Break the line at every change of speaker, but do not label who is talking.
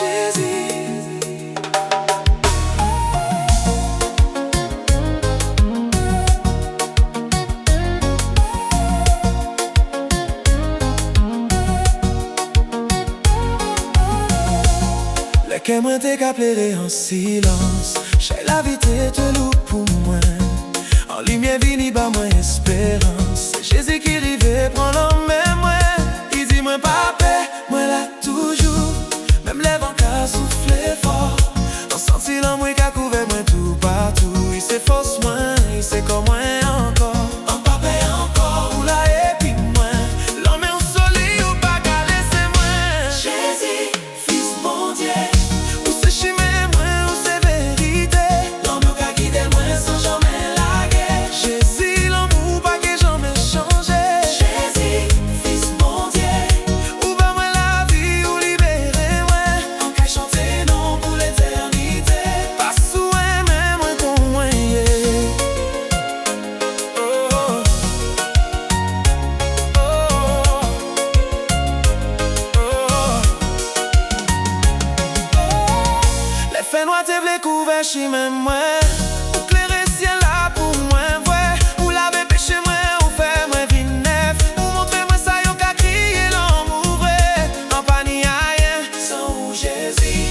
Jésus. Que moi t'es qu'à plaider en silence. J'ai la vie te loup pour moi. En lumière vini ba moi espérance. C'est Jésus qui rive prend l'homme même moi. Il dit moi pas paix, moi là toujours. Même les vents qu'a soufflé fort. Dans senti l'homme moi qu'a couvert moi tout partout. Il sait force moi, il sait comme moi encore. En pas paix encore. Ou là et puis moi. L'homme est au soleil ou pas qu'à laisser moi. Jésus, fils mon Dieu. Fais noir te vle couvert chez même moi. Ou clairer ciel là pour moi vrai. Ou laver péché moi, ou faire moi vie neuf. Ou montrer moi ça yo qu'a crié l'homme ouvert. En pas ni rien sans Jésus.